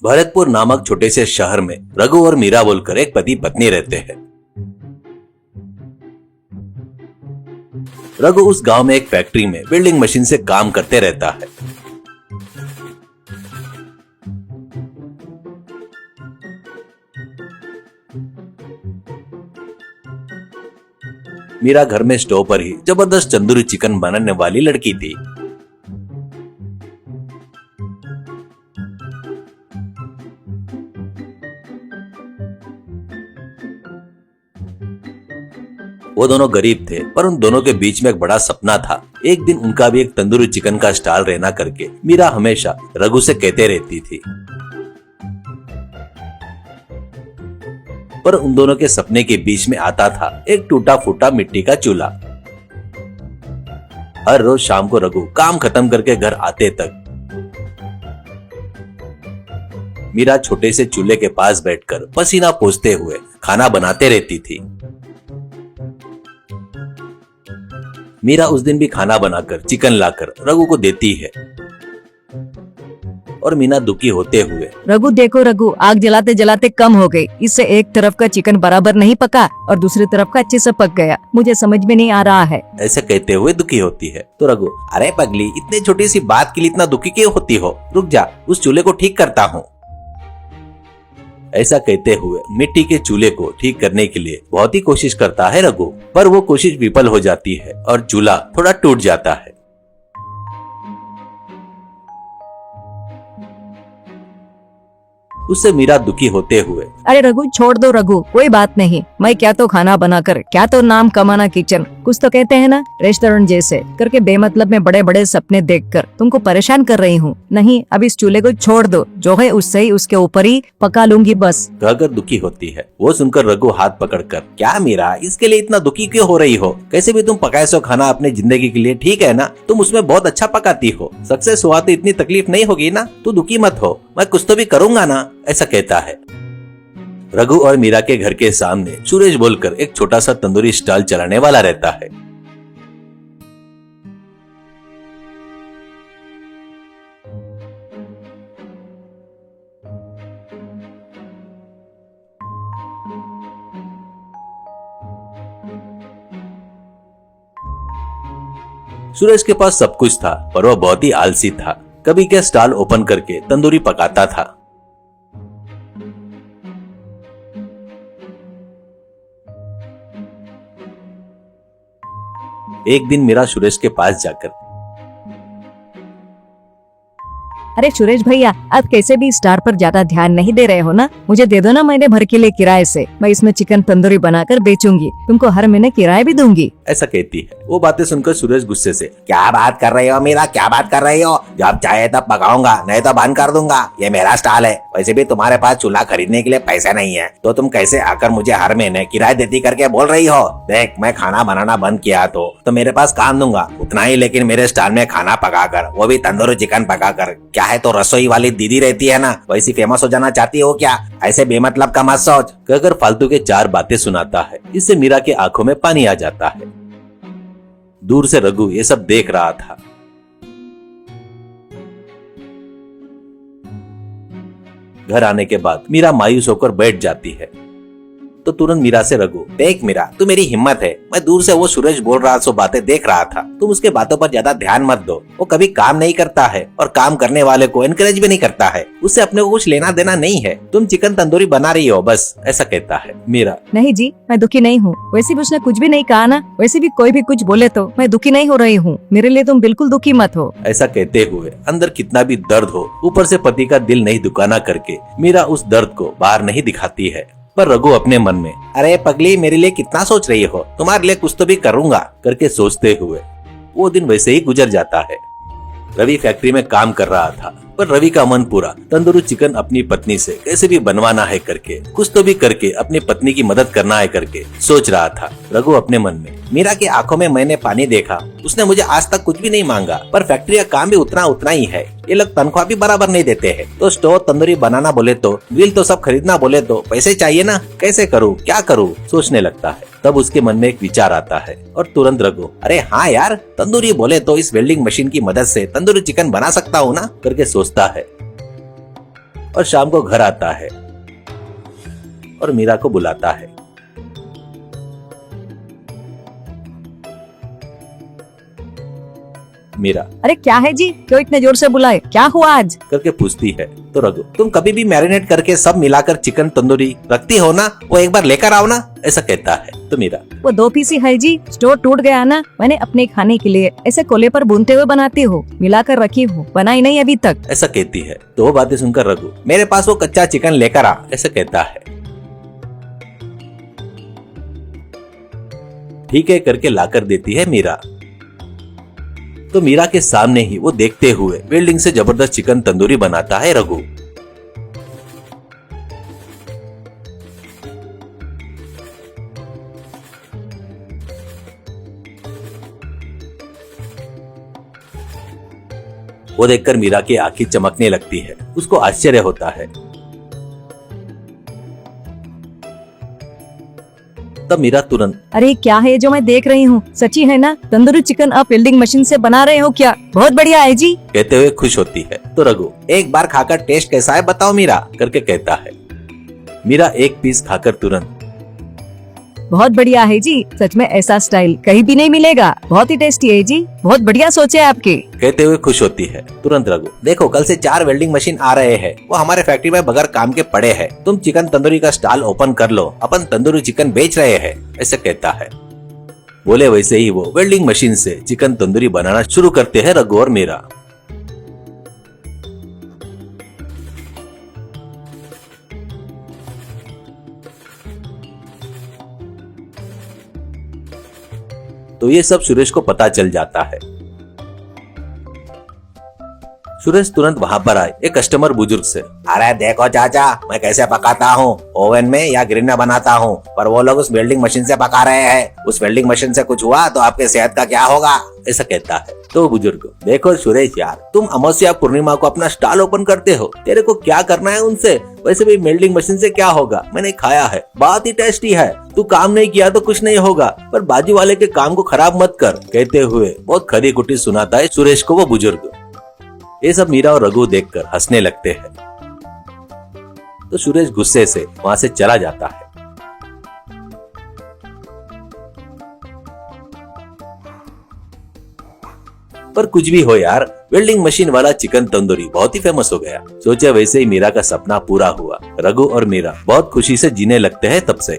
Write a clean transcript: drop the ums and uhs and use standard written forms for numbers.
भरतपुर नामक छोटे से शहर में रघु और मीरा बोलकर एक पति पत्नी रहते हैं। रघु उस गांव में एक फैक्ट्री में वेल्डिंग मशीन से काम करते रहता है। मीरा घर में स्टोव पर ही जबरदस्त तंदूरी चिकन बनाने वाली लड़की थी। वो दोनों गरीब थे, पर उन दोनों के बीच में एक बड़ा सपना था। एक दिन उनका भी एक तंदूरी चिकन का स्टॉल रहना करके मीरा हमेशा रघु से कहते रहती थी। पर उन दोनों के सपने के बीच में आता था एक टूटा फूटा मिट्टी का चूल्हा। हर रोज शाम को रघु काम खत्म करके घर आते तक मीरा छोटे से चूल्हे के पास बैठकर पसीना पोंछते हुए खाना बनाते रहती थी। मीरा उस दिन भी खाना बनाकर चिकन लाकर रघु को देती है और मीना दुखी होते हुए, रघु देखो रघु, आग जलाते जलाते कम हो गई। इससे एक तरफ का चिकन बराबर नहीं पका और दूसरी तरफ का अच्छे से पक गया। मुझे समझ में नहीं आ रहा है। ऐसे कहते हुए दुखी होती है। तो रघु, अरे पगली, इतने छोटी सी बात के लिए इतना दुखी क्यों होती हो? रुक जा, उस चूल्हे को ठीक करता हूँ। ऐसा कहते हुए मिट्टी के चूल्हे को ठीक करने के लिए बहुत ही कोशिश करता है रघु, पर वो कोशिश विफल हो जाती है और चूल्हा थोड़ा टूट जाता है। उससे मीरा दुखी होते हुए, अरे रघु छोड़ दो रघु, कोई बात नहीं। मैं क्या तो खाना बनाकर, क्या तो नाम कमाना किचन, कुछ तो कहते हैं ना रेस्टोरेंट जैसे करके बेमतलब में बड़े बड़े सपने देखकर तुमको परेशान कर रही हूँ। नहीं, अब इस चूल्हे को छोड़ दो, जो है उससे ही उसके ऊपर ही पका लूंगी बस। कहकर दुखी होती है। वो सुनकर रघु हाथ पकड़कर, क्या मीरा, इसके लिए इतना दुखी क्यों हो रही हो? कैसे भी तुम पकाए सो खाना अपने जिंदगी के लिए, ठीक है ना? तुम उसमें बहुत अच्छा पकाती हो, सक्सेस हुआ तो इतनी तकलीफ नहीं होगी ना। तू दुखी मत हो, मैं कुछ तो भी करूंगा ना, ऐसा कहता है। रघु और मीरा के घर के सामने सुरेश बोलकर एक छोटा सा तंदूरी स्टॉल चलाने वाला रहता है। सुरेश के पास सब कुछ था, पर वह बहुत ही आलसी था। कभी क्या स्टॉल ओपन करके तंदूरी पकाता था। एक दिन मीरा सुरेश के पास जाकर, अरे सुरेश भैया, आप कैसे भी स्टार पर ज्यादा ध्यान नहीं दे रहे हो ना? मुझे दे दो ना महीने भर के लिए किराए से। मैं इसमें चिकन तंदूरी बनाकर बेचूंगी, तुमको हर महीने किराया भी दूंगी। ऐसा कहती है। वो बातें सुनकर सुरेश गुस्से से, क्या बात कर रही हो मीरा, क्या बात कर रही हो? जब चाहे तब पकाऊंगा, नहीं तो बंद कर दूंगा। ये मेरा स्टॉल है। वैसे भी तुम्हारे पास चूल्हा खरीदने के लिए पैसे नहीं है, तो तुम कैसे आकर मुझे हर महीने किराया देती करके बोल रही हो? देख, मैं खाना बनाना बंद किया तो मेरे पास काम दूंगा उतना ही, लेकिन मेरे स्टॉल में खाना पकाकर, वो भी तंदूरी चिकन पकाकर, क्या है तो रसोई वाली दीदी रहती है ना, वैसी फेमस हो जाना चाहती हो क्या? ऐसे बेमतलब का मत सोच। कहकर फालतू के चार बातें सुनाता है। इससे मीरा के आंखों में पानी आ जाता है। दूर से रघु ये सब देख रहा था। घर आने के बाद मीरा मायूस होकर बैठ जाती है। तो तुरंत मीरा से रघु, देख मीरा, तू मेरी हिम्मत है। मैं दूर से वो सुरेश बोल रहा सो बातें देख रहा था। तुम उसके बातों पर ज्यादा ध्यान मत दो। वो कभी काम नहीं करता है और काम करने वाले को एनकरेज भी नहीं करता है। उससे अपने को कुछ लेना देना नहीं है। तुम चिकन तंदूरी बना रही हो बस, ऐसा कहता है। मीरा, नहीं जी, मैं दुखी नहीं हूँ। वैसे भी उसने कुछ भी नहीं कहा ना। वैसे भी कोई भी कुछ बोले तो मैं दुखी नहीं हो रही हूँ। मेरे लिए तुम बिल्कुल दुखी मत हो। ऐसा कहते हुए अंदर कितना भी दर्द हो, ऊपर से पति का दिल नहीं दुखाना करके मीरा उस दर्द को बाहर नहीं दिखाती है। पर रघु अपने मन में, अरे पगली, मेरे लिए कितना सोच रही हो? तुम्हारे लिए कुछ तो भी करूंगा करके सोचते हुए वो दिन वैसे ही गुजर जाता है। रवि फैक्ट्री में काम कर रहा था, पर रवि का मन पूरा तंदूरी चिकन अपनी पत्नी से कैसे भी बनवाना है करके, कुछ तो भी करके अपनी पत्नी की मदद करना है करके सोच रहा था। रघु अपने मन में, मीरा की आंखों में मैंने पानी देखा। उसने मुझे आज तक कुछ भी नहीं मांगा, पर फैक्ट्री का काम भी उतना उतना ही है। ये लोग तनख्वाह भी बराबर नहीं देते हैं। तो स्टोव तंदूरी बनाना बोले तो, व्हील तो सब खरीदना बोले तो पैसे चाहिए ना। कैसे करूँ, क्या करूँ, सोचने लगता है। तब उसके मन में एक विचार आता है और तुरंत रघु, अरे हाँ यार, तंदूरी बोले तो इस वेल्डिंग मशीन की मदद से तंदूरी चिकन बना सकता हूँ ना करके सोचता है। और शाम को घर आता है और मीरा को बुलाता है। मीरा अरे क्या है जी, क्यों इतने जोर से बुलाए, क्या हुआ आज? करके पूछती है तो रघु, तुम कभी भी मैरिनेट करके सब मिलाकर चिकन तंदूरी रखती हो ना, वो एक बार लेकर आओ ना, ऐसा कहता है। तो मीरा, वो 2 पीस ही है जी, स्टोर टूट गया ना, मैंने अपने खाने के लिए ऐसे कोले पर भूनते हुए बनाती हूँ, मिलाकर रखी हूँ, बनाई नहीं अभी तक, ऐसा कहती है। तो वो बातें सुनकर रघु, मेरे पास वो कच्चा चिकन लेकर आ, ऐसा कहता है। ठीक है करके लाकर देती है मीरा। तो मीरा के सामने ही वो देखते हुए वेल्डिंग से जबरदस्त चिकन तंदूरी बनाता है रघु। वो देखकर मीरा की आंखें चमकने लगती है, उसको आश्चर्य होता है। तब मीरा तुरंत, अरे क्या है जो मैं देख रही हूँ, सच्ची है ना, तंदूरी चिकन आप वेल्डिंग मशीन से बना रहे हो क्या, बहुत बढ़िया है जी, कहते हुए खुश होती है। तो रघु, एक बार खाकर टेस्ट कैसा है बताओ मीरा, करके कहता है। मीरा एक पीस खाकर तुरंत, बहुत बढ़िया है जी, सच में ऐसा स्टाइल कहीं भी नहीं मिलेगा, बहुत ही टेस्टी है जी, बहुत बढ़िया सोचे आपके, कहते हुए खुश होती है। तुरंत रघु, देखो कल से 4 वेल्डिंग मशीन आ रहे हैं, वो हमारे फैक्ट्री में बगैर काम के पड़े हैं, तुम चिकन तंदूरी का स्टॉल ओपन कर लो, अपन तंदूरी चिकन बेच रहे हैं, ऐसे कहता है। बोले वैसे ही वो वेल्डिंग मशीन से चिकन तंदूरी बनाना शुरू करते हैं रघु और मीरा। तो ये सब सुरेश को पता चल जाता है। सुरेश तुरंत वहाँ पर आए एक कस्टमर बुजुर्ग से, अरे देखो चाचा, मैं कैसे पकाता हूँ, ओवन में या ग्रिल में बनाता हूँ, पर वो लोग उस वेल्डिंग मशीन से पका रहे हैं, उस वेल्डिंग मशीन से कुछ हुआ तो आपके सेहत का क्या होगा, ऐसा कहता है। तो बुजुर्ग, देखो सुरेश यार, तुम अमावस्या पूर्णिमा को अपना स्टॉल ओपन करते हो, तेरे को क्या करना है उनसे, वैसे भी वेल्डिंग मशीन से क्या होगा, मैंने खाया है, बहुत ही टेस्टी है, तू काम नहीं किया तो कुछ नहीं होगा, पर बाजू वाले के काम को खराब मत कर, कहते हुए बहुत खरी खुटी सुनाता है सुरेश को वो बुजुर्ग। ये सब मीरा और रघु देखकर हंसने लगते हैं। तो सुरेश गुस्से से वहां से चला जाता है। पर कुछ भी हो यार, वेल्डिंग मशीन वाला चिकन तंदूरी बहुत ही फेमस हो गया। सोचा वैसे ही मीरा का सपना पूरा हुआ। रघु और मीरा बहुत खुशी से जीने लगते हैं तब से।